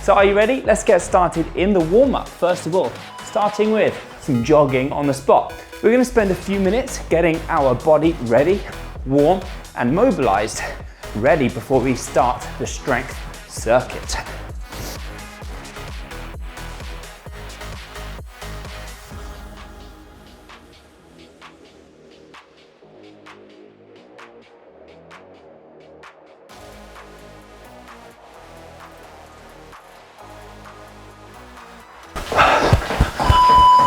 So are you ready? Let's get started in the warm-up. First of all, starting with some jogging on the spot. We're gonna spend a few minutes getting our body ready, warm, and mobilized, ready before we start the strength circuit.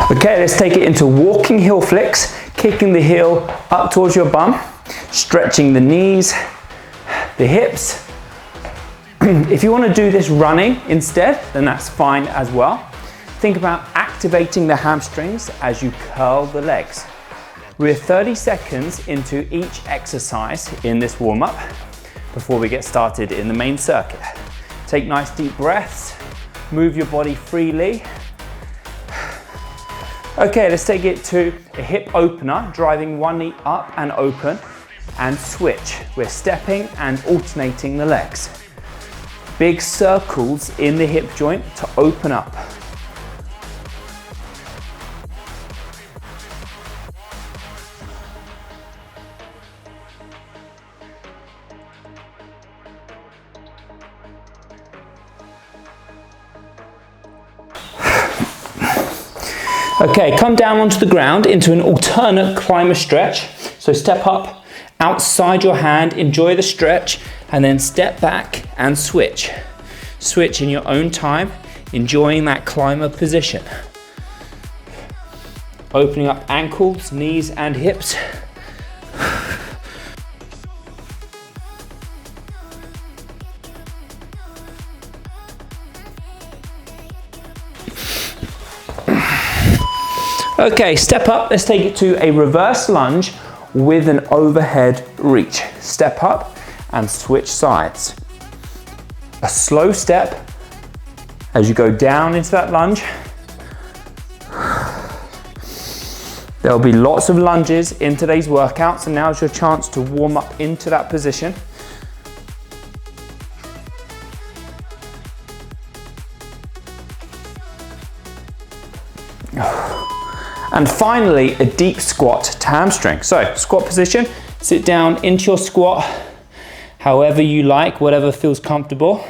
Okay, let's take it into walking heel flicks, kicking the heel up towards your bum, stretching the knees, the hips. If you want to do this running instead, then that's fine as well. Think about activating the hamstrings as you curl the legs. We're 30 seconds into each exercise in this warm-up before we get started in the main circuit. Take nice deep breaths, move your body freely. Okay, let's take it to a hip opener, driving one knee up and open, and switch. We're stepping and alternating the legs. Big circles in the hip joint to open up. Okay, come down onto the ground into an alternate climber stretch. So step up outside your hand, enjoy the stretch, and then step back and switch. Switch in your own time, enjoying that climber position. Opening up ankles, knees, and hips. Okay, step up, let's take it to a reverse lunge with an overhead reach. Step up and switch sides. A slow step as you go down into that lunge. There'll be lots of lunges in today's workout, so now's your chance to warm up into that position. And finally, a deep squat to hamstring. So squat position, sit down into your squat, however you like, whatever feels comfortable.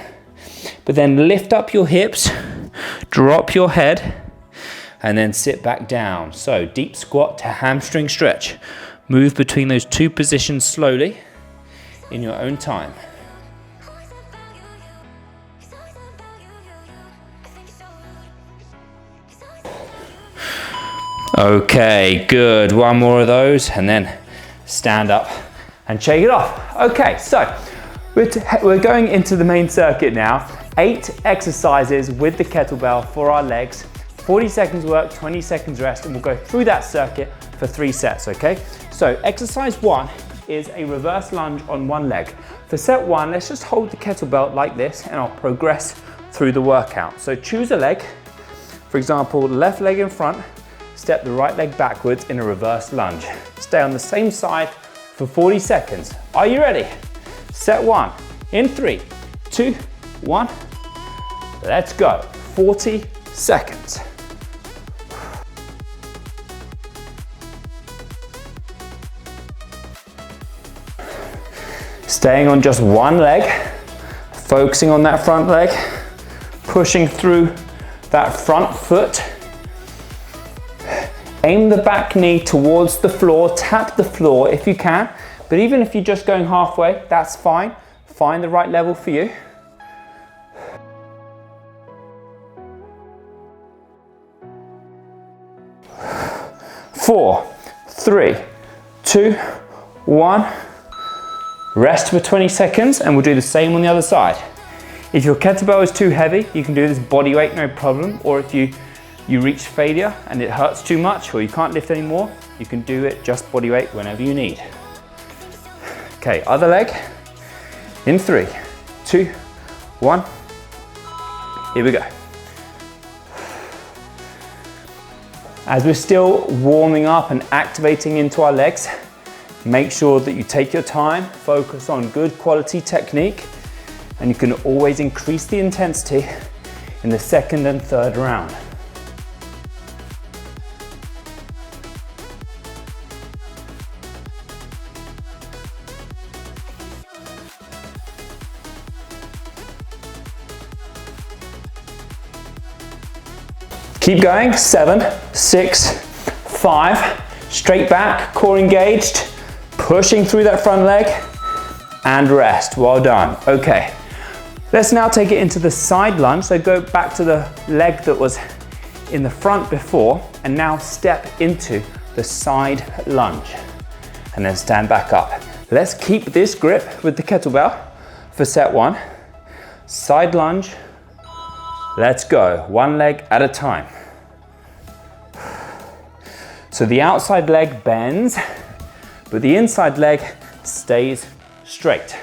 But then lift up your hips, drop your head, and then sit back down. So deep squat to hamstring stretch. Move between those two positions slowly in your own time. Okay, good. One more of those and then stand up and shake it off. Okay, so we're going into the main circuit now. 8 exercises with the kettlebell for our legs. 40 seconds work, 20 seconds rest, and we'll go through that circuit for 3 sets, okay? So exercise 1 is a reverse lunge on one leg. For set 1, let's just hold the kettlebell like this and I'll progress through the workout. So choose a leg, for example, left leg in front, step the right leg backwards in a reverse lunge. Stay on the same side for 40 seconds. Are you ready? Set 1 in 3, 2, 1. Let's go. 40 seconds. Staying on just one leg, focusing on that front leg, pushing through that front foot. Aim the back knee towards the floor, tap the floor if you can, but even if you're just going halfway, that's fine. Find the right level for you. Four, 3, 2, 1. Rest for 20 seconds and we'll do the same on the other side. If your kettlebell is too heavy, you can do this body weight, no problem. Or if you reach failure and it hurts too much or you can't lift anymore, you can do it just body weight whenever you need. Okay, other leg in 3, 2, 1. Here we go. As we're still warming up and activating into our legs, make sure that you take your time, focus on good quality technique, and you can always increase the intensity in the second and third round. Keep going, 7, 6, 5, straight back, core engaged, pushing through that front leg, and rest, well done. Okay, let's now take it into the side lunge. So go back to the leg that was in the front before, and now step into the side lunge, and then stand back up. Let's keep this grip with the kettlebell for set 1. Side lunge, let's go, one leg at a time. So the outside leg bends, but the inside leg stays straight.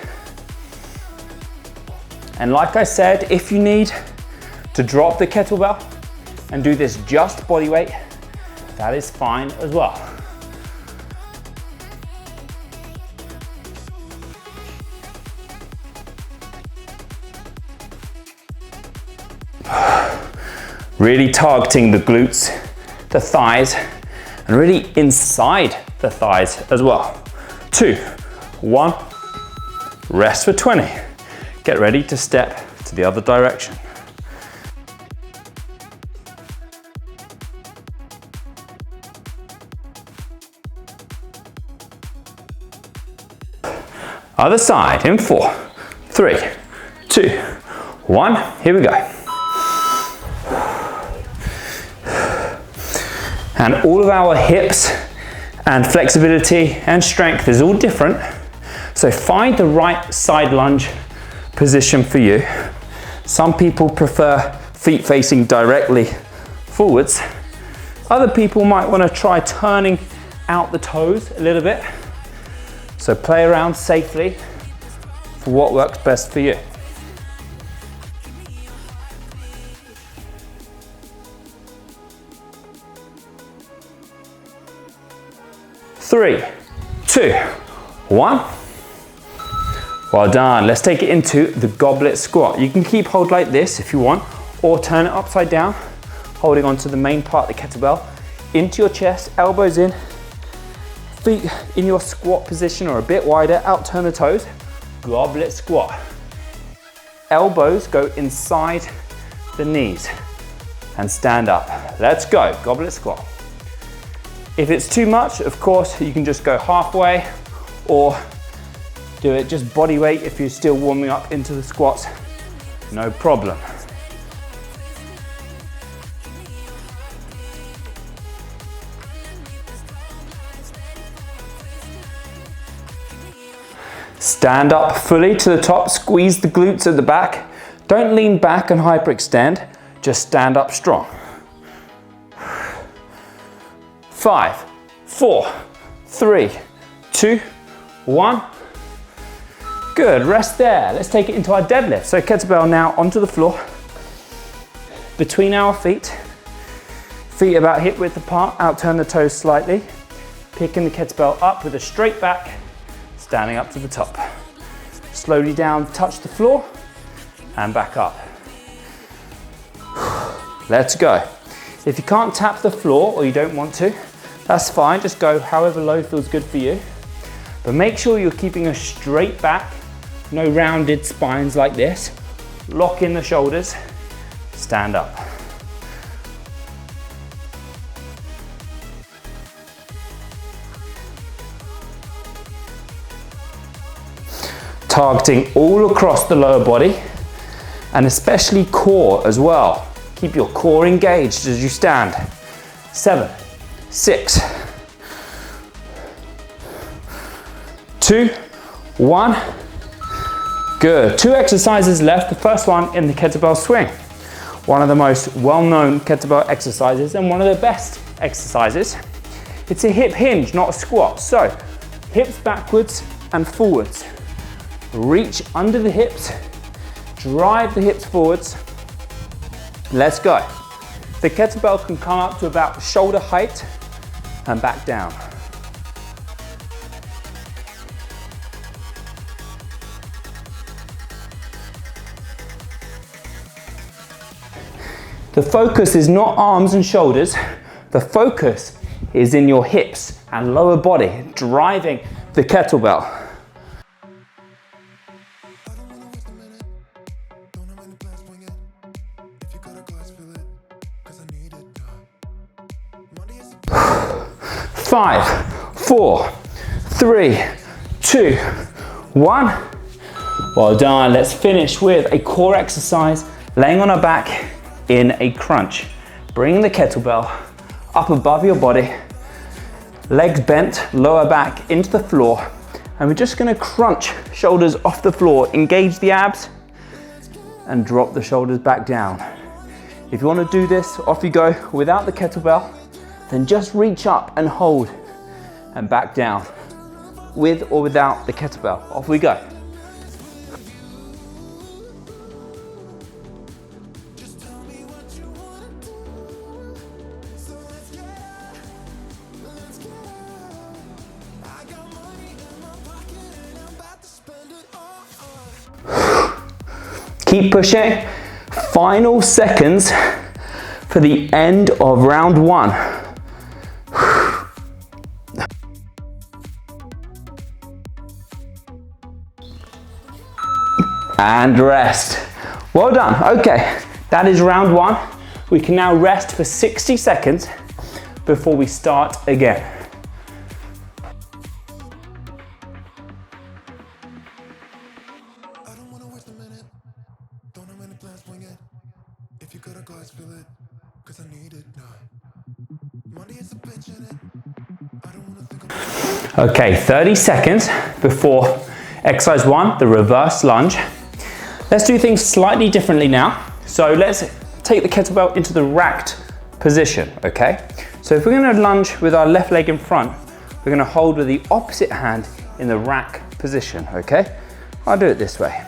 And like I said, if you need to drop the kettlebell and do this just body weight, that is fine as well. Really targeting the glutes, the thighs, and really inside the thighs as well. 2, 1, rest for 20. Get ready to step to the other direction. Other side in 4, 3, 2, 1, here we go. And all of our hips and flexibility and strength is all different. So find the right side lunge position for you. Some people prefer feet facing directly forwards. Other people might want to try turning out the toes a little bit. So play around safely for what works best for you. Three, 2, 1. Well done. Let's take it into the goblet squat. You can keep hold like this if you want, or turn it upside down, holding onto the main part of the kettlebell, into your chest, elbows in, feet in your squat position or a bit wider, out turn the toes, goblet squat. Elbows go inside the knees and stand up. Let's go, goblet squat. If it's too much, of course, you can just go halfway or do it just body weight if you're still warming up into the squats, no problem. Stand up fully to the top, squeeze the glutes at the back. Don't lean back and hyperextend, just stand up strong. 5, 4, 3, 2, 1. Good, rest there. Let's take it into our deadlift. So kettlebell now onto the floor, between our feet. Feet about hip width apart, out turn the toes slightly. Picking the kettlebell up with a straight back, standing up to the top. Slowly down, touch the floor, and back up. Let's go. If you can't tap the floor or you don't want to, that's fine, just go however low feels good for you. But make sure you're keeping a straight back, no rounded spines like this. Lock in the shoulders, stand up. Targeting all across the lower body and especially core as well. Keep your core engaged as you stand. 7, 6, 2, 1. Good. 2 exercises left. The first one in the kettlebell swing. One of the most well-known kettlebell exercises and one of the best exercises. It's a hip hinge, not a squat. So, hips backwards and forwards. Reach under the hips, drive the hips forwards. Let's go. The kettlebell can come up to about shoulder height and back down. The focus is not arms and shoulders. The focus is in your hips and lower body, driving the kettlebell. Five, 4, 3, 2, 1. Well done. Let's finish with a core exercise, laying on our back in a crunch. Bring the kettlebell up above your body, legs bent, lower back into the floor, and we're just gonna crunch shoulders off the floor, engage the abs, and drop the shoulders back down. If you wanna do this, off you go without the kettlebell, then just reach up and hold and back down. With or without the kettlebell, off we go. Keep pushing. Final seconds for the end of round 1. And rest. Well done. Okay, that is round 1. We can now rest for 60 seconds before we start again. Okay, 30 seconds before exercise 1, the reverse lunge. Let's do things slightly differently now. So let's take the kettlebell into the racked position, okay? So if we're gonna lunge with our left leg in front, we're gonna hold with the opposite hand in the rack position, okay? I'll do it this way.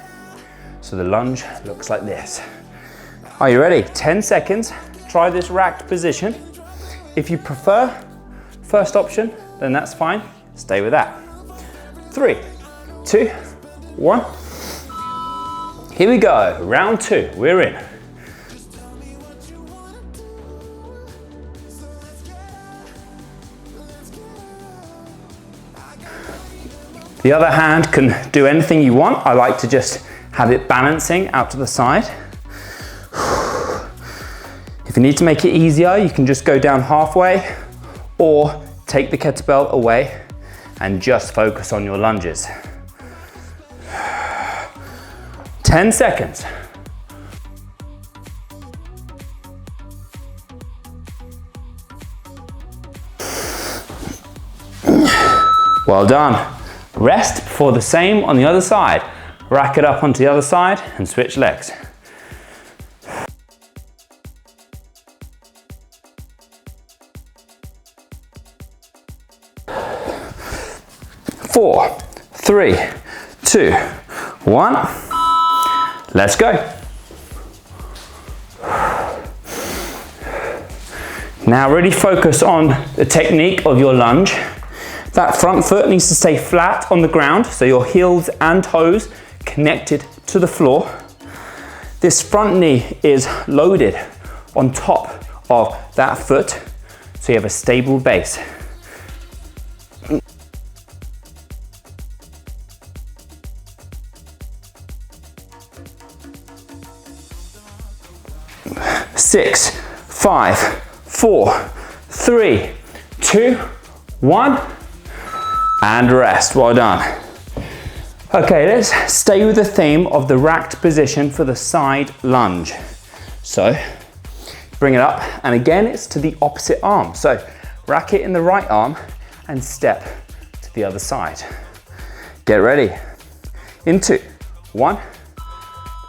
So the lunge looks like this. Are you ready? 10 seconds. Try this racked position. If you prefer first option, then that's fine. Stay with that. 3, 2, 1. Here we go. Round 2. We're in. The other hand can do anything you want. I like to just have it balancing out to the side. If you need to make it easier, you can just go down halfway or take the kettlebell away and just focus on your lunges. 10 seconds. Well done. Rest for the same on the other side. Rack it up onto the other side and switch legs. 4, 3, 2, 1. Let's go. Now really focus on the technique of your lunge. That front foot needs to stay flat on the ground, so your heels and toes connected to the floor. This front knee is loaded on top of that foot, so you have a stable base. Six, 5, 4, 3, 2, 1, and rest. Well done. Okay, let's stay with the theme of the racked position for the side lunge. So, bring it up, and again, it's to the opposite arm. So, rack it in the right arm and step to the other side. Get ready. In 2, 1,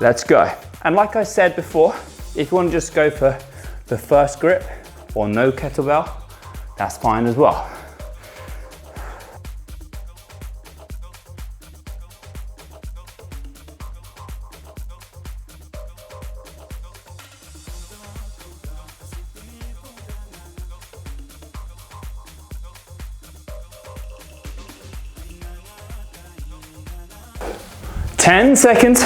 let's go. And like I said before, if you want to just go for the first grip or no kettlebell, that's fine as well. ...10 seconds.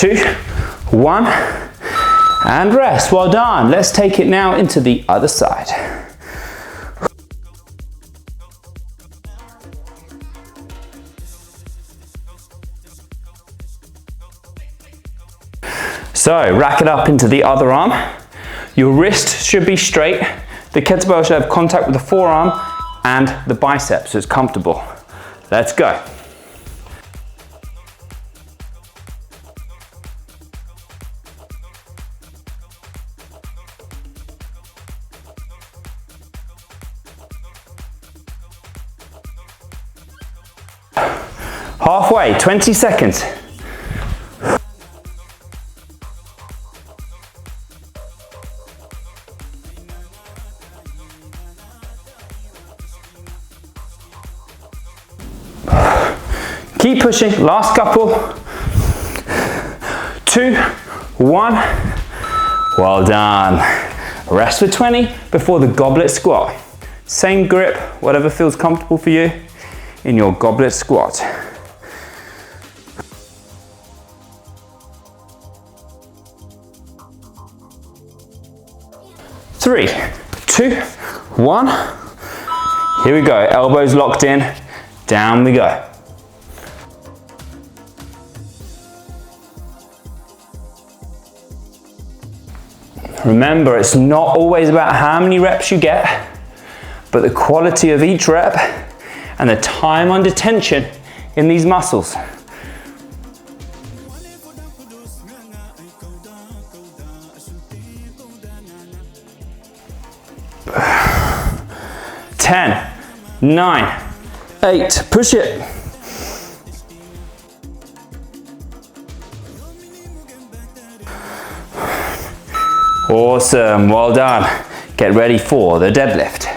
2, 1, and rest. Well done. Let's take it now into the other side. So rack it up into the other arm. Your wrist should be straight. The kettlebell should have contact with the forearm and the biceps so it's comfortable. Let's go. Halfway, 20 seconds. Keep pushing, last couple. 2, 1. Well done. Rest for 20 before the goblet squat. Same grip, whatever feels comfortable for you in your goblet squat. Three, 2, 1. Here we go, elbows locked in, down we go. Remember, it's not always about how many reps you get, but the quality of each rep and the time under tension in these muscles. Ten, 9, 8, push it. Awesome, well done. Get ready for the deadlift.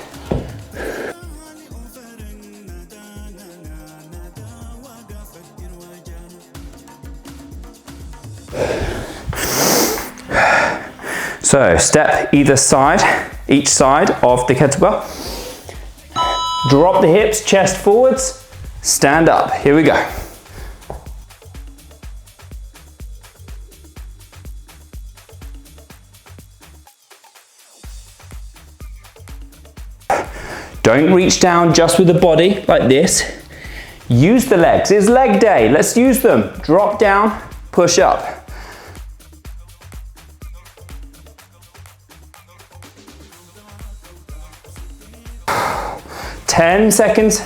So step either side, each side of the kettlebell. Drop the hips, chest forwards, stand up. Here we go. Don't reach down just with the body like this. Use the legs. It's leg day. Let's use them. Drop down, push up. Ten seconds.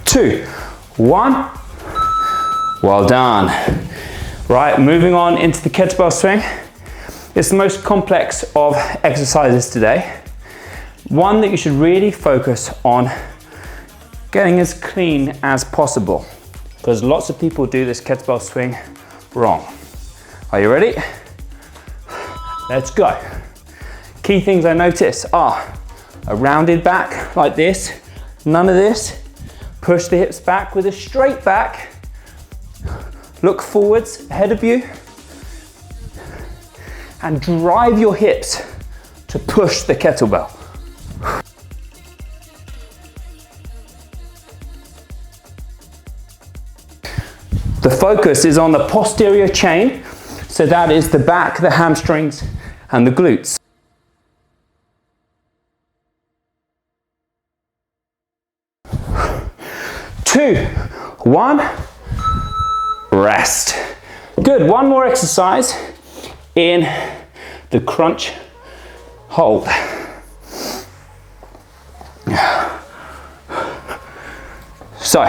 2, 1. Well done. Right, moving on into the kettlebell swing. It's the most complex of exercises today. One that you should really focus on getting as clean as possible, because lots of people do this kettlebell swing wrong. Are you ready? Let's go. Key things I notice are a rounded back like this, none of this. Push the hips back with a straight back. Look forwards, ahead of you, and drive your hips to push the kettlebell. The focus is on the posterior chain, so that is the back, the hamstrings, and the glutes. 2, 1. Rest. Good, one more exercise in the crunch hold. So,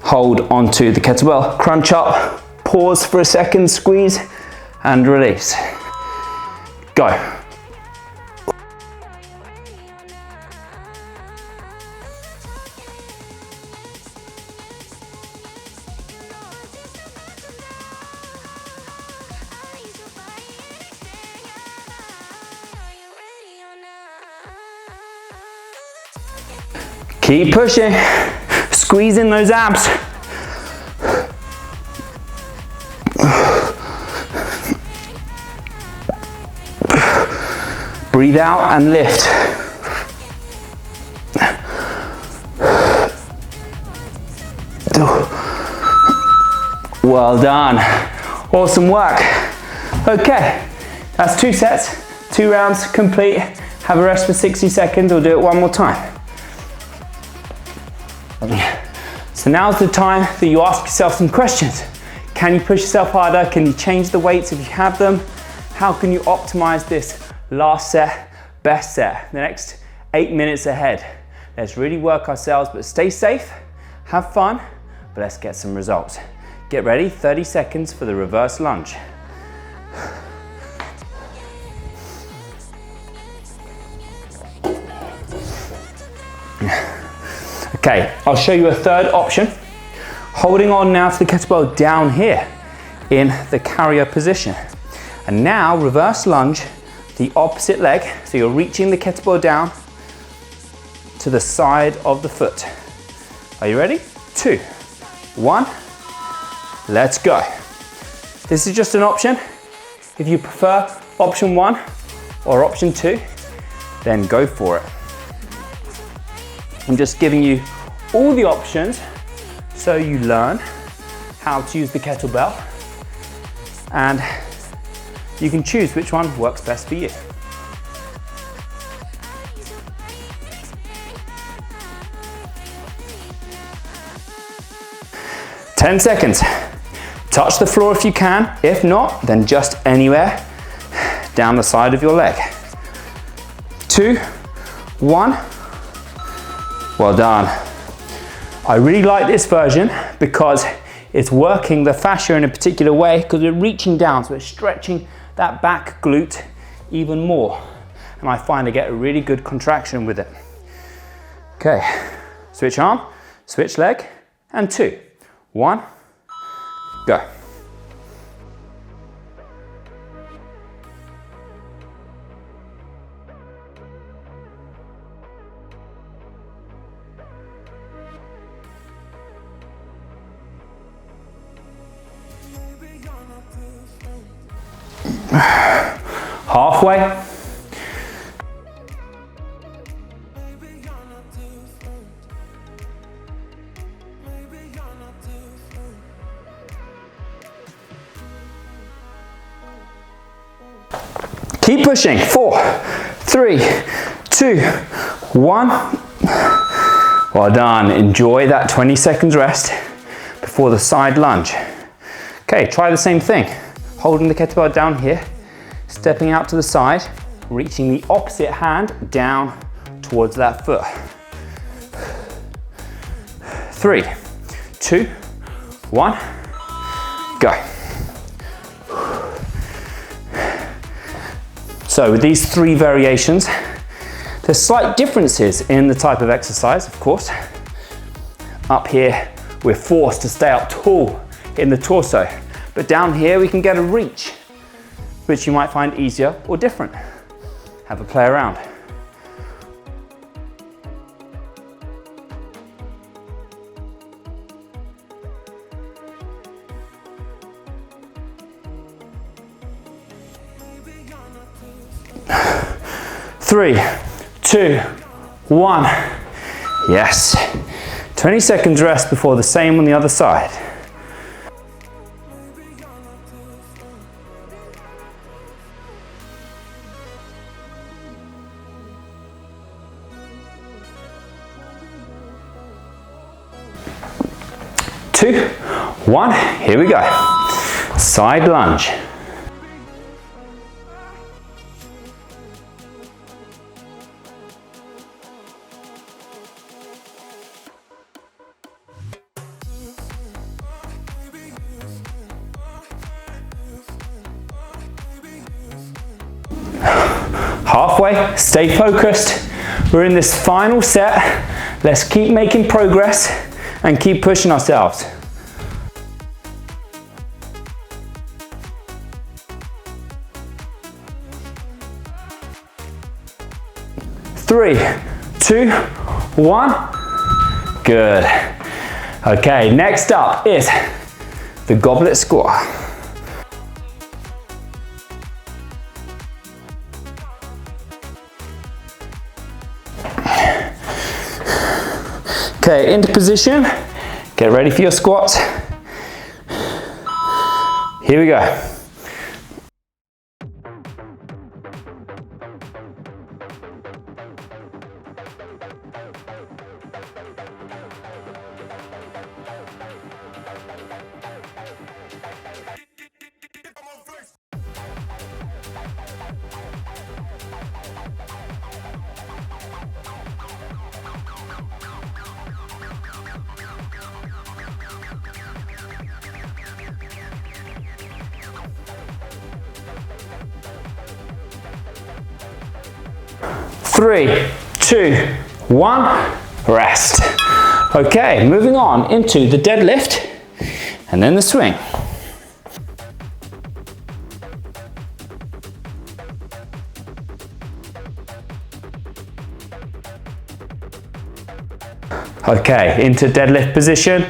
hold onto the kettlebell, crunch up, pause for a second, squeeze, and release. Go. Keep pushing, squeeze in those abs. Breathe out and lift. Well done. Awesome work. Okay, that's 2 sets, 2 rounds complete. Have a rest for 60 seconds. We'll do it one more time. So now's the time that you ask yourself some questions. Can you push yourself harder? Can you change the weights if you have them? How can you optimize this last set, best set, the next 8 minutes ahead? Let's really work ourselves, but stay safe, have fun, but let's get some results. Get ready, 30 seconds for the reverse lunge. Okay, I'll show you a third option. Holding on now to the kettlebell down here in the carrier position. And now reverse lunge, the opposite leg. So you're reaching the kettlebell down to the side of the foot. Are you ready? 2, 1, let's go. This is just an option. If you prefer option 1 or option 2, then go for it. I'm just giving you all the options so you learn how to use the kettlebell and you can choose which one works best for you. Ten seconds. Touch the floor if you can. If not, then just anywhere down the side of your leg. 2, 1. Well done. I really like this version because it's working the fascia in a particular way because we're reaching down, so we're stretching that back glute even more. And I find I get a really good contraction with it. Okay, switch arm, switch leg, and 2, 1, go. Halfway. Keep pushing. 4, 3, 2, 1. Well done. Enjoy that 20 seconds rest before the side lunge. Okay, try the same thing. Holding the kettlebell down here, stepping out to the side, reaching the opposite hand down towards that foot. 3, 2, 1, go. So with these 3 variations, there's slight differences in the type of exercise, of course. Up here, we're forced to stay up tall in the torso. But down here we can get a reach, which you might find easier or different. Have a play around. Three, 2, 1. Yes. 20 seconds rest before the same on the other side. Two, 1, here we go. Side lunge. Halfway, stay focused. We're in this final set. Let's keep making progress and keep pushing ourselves. Three, 2, 1. Good. Okay, next up is the goblet squat. Okay, into position. Get Get ready for your squats. Here we go. Three, two, one, rest. Okay, moving on into the deadlift and then the swing. Okay, into deadlift position.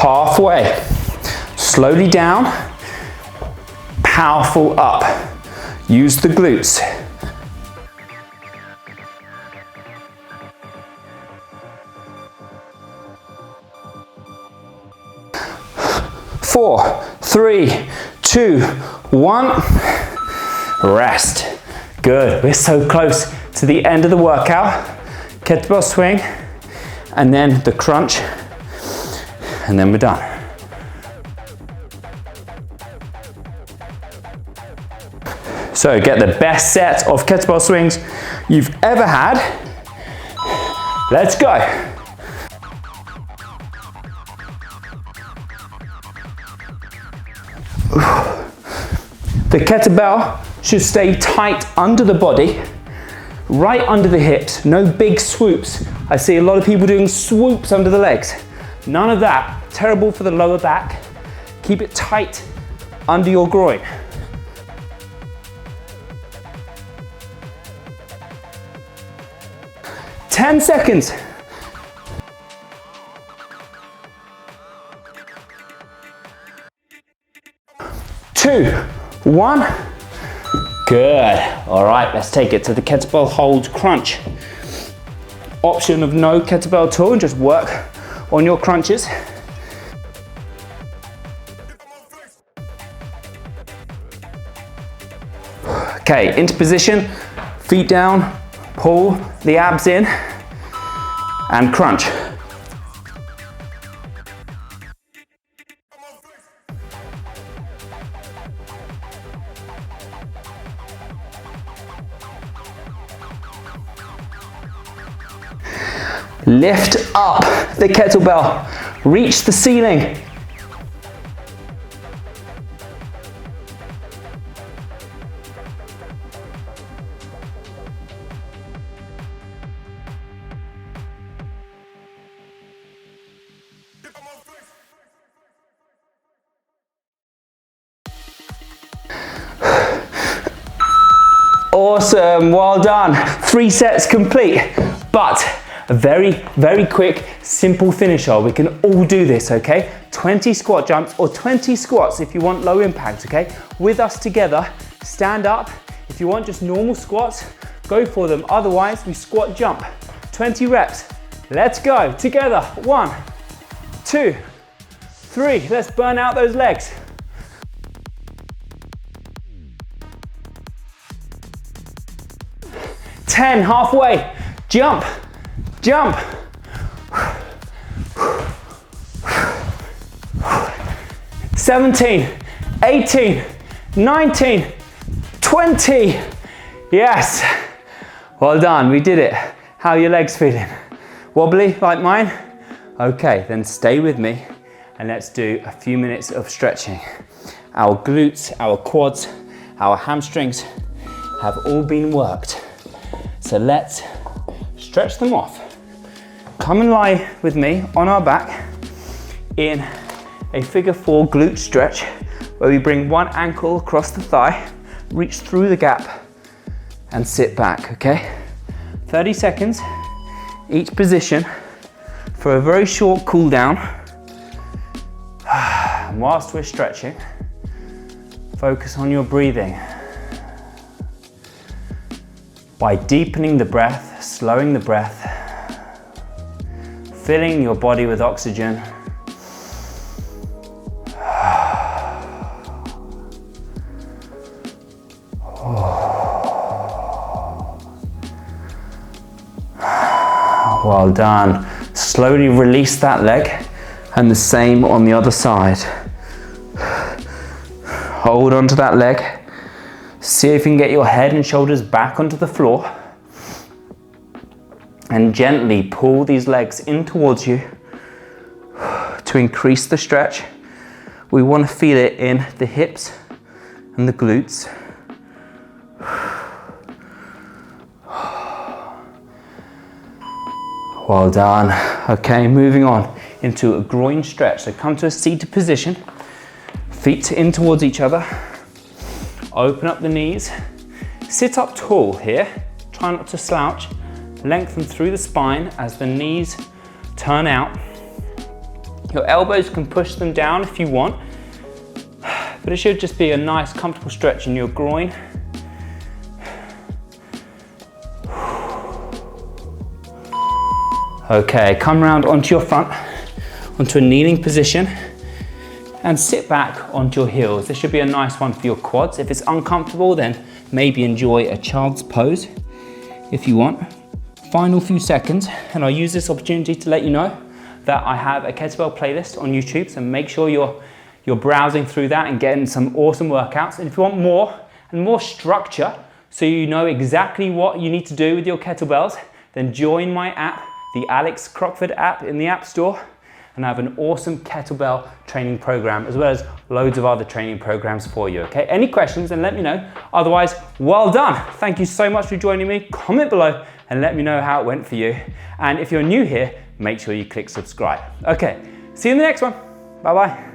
Halfway, slowly down, powerful up. Use the glutes. Four, three, two, one, rest. Good, we're so close to the end of the workout. Kettlebell swing, and then the crunch, and then we're done. So get the best set of kettlebell swings you've ever had. Let's go. The kettlebell should stay tight under the body, right under the hips, no big swoops. I see a lot of people doing swoops under the legs. None of that, terrible for the lower back. Keep it tight under your groin. 10 seconds. 2, 1. Good. All right, let's take it to the kettlebell hold crunch. Option of no kettlebell at all, and just work on your crunches. Okay, into position, feet down, pull the abs in, and crunch. Lift up the kettlebell, reach the ceiling. Awesome, well done. 3 sets complete, but a very, very quick, simple finisher. We can all do this, okay? 20 squat jumps or 20 squats if you want low impact, okay? With us together, stand up. If you want just normal squats, go for them. Otherwise, we squat jump. 20 reps. Let's go, together. 1, 2, 3. Let's burn out those legs. 10, halfway, jump, jump. 17, 18, 19, 20. Yes, well done, we did it. How are your legs feeling? Wobbly like mine? Okay, then stay with me and let's do a few minutes of stretching. Our glutes, our quads, our hamstrings have all been worked. So let's stretch them off. Come and lie with me on our back in a figure 4 glute stretch where we bring one ankle across the thigh, reach through the gap and sit back, okay? 30 seconds, each position for a very short cool down. And whilst we're stretching, focus on your breathing. By deepening the breath, slowing the breath, filling your body with oxygen. Well done. Slowly release that leg, and the same on the other side. Hold onto that leg. See if you can get your head and shoulders back onto the floor. And gently pull these legs in towards you to increase the stretch. We want to feel it in the hips and the glutes. Well done. Okay, moving on into a groin stretch. So come to a seated position, feet in towards each other. Open up the knees. Sit up tall here. Try not to slouch. Lengthen through the spine as the knees turn out. Your elbows can push them down if you want, but it should just be a nice, comfortable stretch in your groin. Okay, come round onto your front, onto a kneeling position, and sit back onto your heels. This should be a nice one for your quads. If it's uncomfortable, then maybe enjoy a child's pose if you want. Final few seconds, and I'll use this opportunity to let you know that I have a kettlebell playlist on YouTube, so make sure you're browsing through that and getting some awesome workouts. And if you want more and more structure, so you know exactly what you need to do with your kettlebells, then join my app, the Alex Crockford app in the App Store, and I have an awesome kettlebell training program, as well as loads of other training programs for you, okay? Any questions, then let me know. Otherwise, well done. Thank you so much for joining me. Comment below and let me know how it went for you. And if you're new here, make sure you click subscribe. Okay, see you in the next one. Bye-bye.